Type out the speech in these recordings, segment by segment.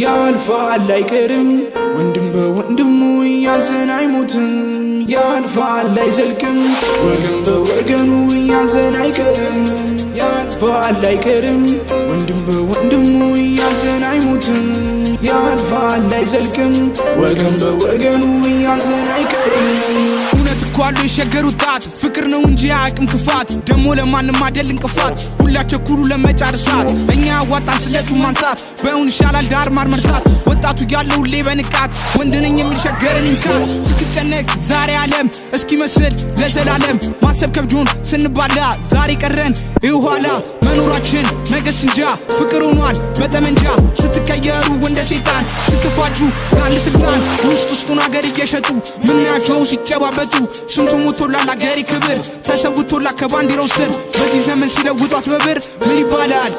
ያልፋል አይቀርም ወንድም በወንድሙ ያዘን አይሞትም ያልፋል አይዘልቅም ወገን በወገኑ ያዘን አይቀርም ያልፋል አይቀርም ወንድም በወንድሙ ያዘን አይሞትም ያልፋል አይዘልቅም ወገን በወገኑ ያዘን አይቀርም ኳሉ የሸገሩታት ፍቅር ነው እንጂ አቅም ክፋት ደሞ ለማንም አይደል እንቅፋት ሁላቸው ኩሩ ለመጫርሳት እኛ ዋጣን ስለቱ ማንሳት በእውን ይሻላል ዳር ማር መርሳት ወጣቱ ያለው ለበንቃት ወንድነኝ የሚል ሸገረን እንካት ስትጨነቅ ዛሬ ዓለም እስኪመስል ለዘላለም ማሰብ ከብዶን ስንባላ ዛሬ ቀረን ይኋላ መኖራችን ነገስ እንጃ ፍቅር ሆኗል በተመንጃ ስትቀየሩ እንደ ሰይጣን ስትፋጁ አንድ ስልጣን ውስጡን ሀገር እየሸጡ ምናቸው ሲጨባበጡ ስንቱ ሞቶላል አገሪ ክብር ተሰውቶላ ከባንዲራው ስር በዚህ ዘመን ሲለውጧት በብር ምን ይባላል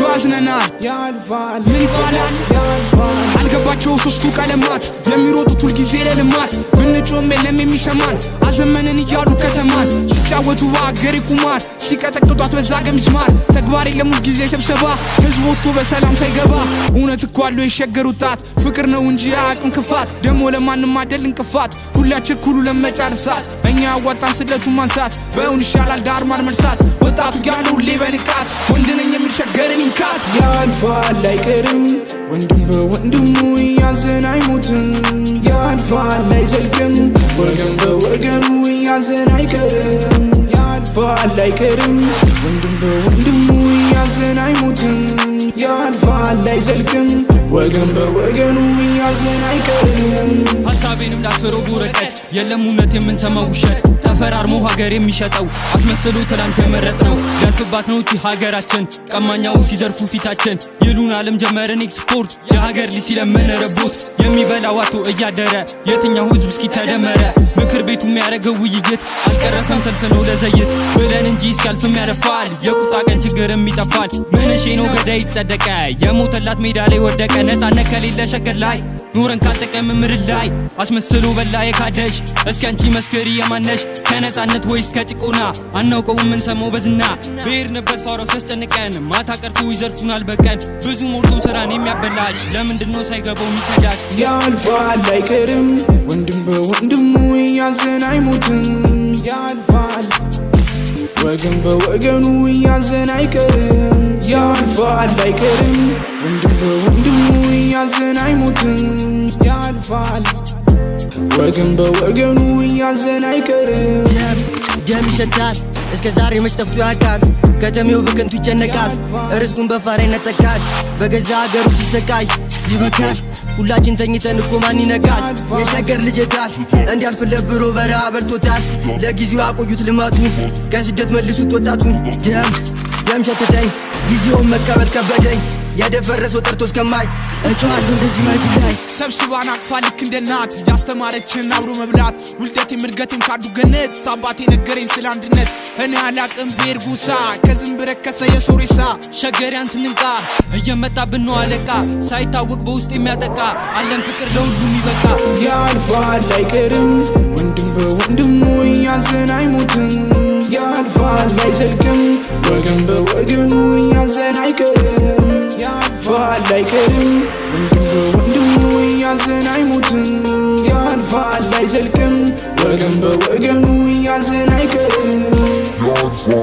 ያዝነናል ያልፋል ምን ይባላል ያልፋል አልገባቸው ሶስቱ ቀለማት የሚሮጡት ሁሉ ጊዜ ለልማት ብንጮም የለም የሚሰማን አዘመንን እያሉ ከተማን ሲጫወቱ አገሪ ቁማር ሲቀጠቅጧት በዛ ገምስማር ተግባር የለም ሁሉ ጊዜ ስብሰባ ህዝብ ወጥቶ በሰላም ሳይገባ እውነት እኮ አለው የሸገሩታት ፍቅር ነው እንጂ አቅም ክፋት ደሞ ለማንም አይደል እንቅፋት ሁላችን ኩሉ ለመጫርሳት እኛ ዋጣን ስለቱ ማንሳት በእውን ይሻላል ዳር ማር መርሳት ወጣቱ ያለው ለበንቃት ወንድነኝ የሚል ሸገረን እንካት ያልፋል አይቀርም ወንድም በወንድሙ ያዘን አይሞትም ያልፋል አይዘልቅም ወገን በወገኑ ያዘን አይቀርም ያልፋል አይቀርም ወንድም በወንድሙ ያዘን አይሞትም ያልፋል አይዘልቅም ወገን በወገኑ ያዘን አይቀርም ሐሳቤንም ላስፈረው ወረቀት የለም እውነት የምንሰማው ውሸት ተፈራርሞ ሀገር የሚሸጠው አስመስሎ ትላንት የመረጥነው ያልፍባት ነው እቺ ሀገራችን ቀማኛው ሲዘርፉ ፊታችን ይሉን ዓለም ጀመረን ኤክስፖርት የሀገር ልጅ ሲለምን ረቦት የሚበላው አቶ እያደረ የትኛው ህዝብ እስኪ ተደመረ ምክር ቤቱ የሚያረገው ውይይት አልቀረፈም ሰልፍ ነው ለዘይት ብለን እንጂ እስካልፍም ያረፋል የቁጣ ቀን ችግርም ይጠፋል ምንሽ ነው ገዳይ ይጸደቀ የሞተላት ሜዳ ላይ ወደቀ ነፃነት ከሌለ ሸገር ላይ ኑረን ካልጠቀም ምድር ላይ አስመስሎ በላ የካደሽ እስኪ አንቺ መስከሪ የማነሽ ከነፃነት ወይስ ከጭቆና አናውቀው ምን ሰማው በዝና ብሄርንበት ፋራው ሲያስጨንቀን ማታ ቀርቶ ይዘርፉናል በቀን ብዙ ሞልቶ ስራን የሚያበላሽ ለምንድነው ሳይገባው የሚከዳሽ ያልፋል አይቀርም ወንድም በወንድሙ ያዘን አይሞትም ያልፋል ወገን በወገኑ ያዘን አይቀርም ያልፋል አይቀርም ወንድም በወንድሙ ያዘን አይሞትም ያልፋል ወገን በወገኑ ያዘን አይቀርም ደም ይሸታል እስከ ዛሬ መች ጠፍቶ ያውቃል ከተሜው በከንቱ ይጨነቃል ርስቱን በፋራ ይነጠቃል በገዛ ሀገሩ ሲሰቃይ ይበቃል ሁላችን ተኝተን እኮ ማን ይነቃል የሸገር ልጅታል እንዲያልፍለት ብሎ በረሃ በልቶታል ለጊዜው አቆዩት ልማቱን ከስደት መልሱት ወጣቱን ደም ሸተተኝ ጊዜውን መቀበል ከበደኝ ያደፈረሰው ጠርቶ እስከማይ እጫዋለሁ እንደዚህ ማለት ላይ ሰብስባን አቅፋ ልክ እንደ እናት ያስተማረችን አብሮ መብላት ውልደቴ ምርገቴም ካዱ ገነት አባቴ ነገረኝ ስለ አንድነት እኔ አላቅም ቤርጉሳ ከዝም በረከሰ የሶሬሳ ሸገሪያን ስንንቃ እየመጣብን ነው አለቃ ሳይታወቅ በውስጥ የሚያጠቃ አለም ፍቅር ለሁሉም ይበቃ ያልፋል አይቀርም ወንድም በወንድሙ ያዘን አይሞትም ያልፋል አይዘልቅም ወገን በወገኑ ያዘን አይቀርም ያልፋል አይቀርም ወንድም በወንድሙ ያዘን አይሞትም ያልፋል አይዘልቅም ወገን በወገኑ ያዘን አይቀርም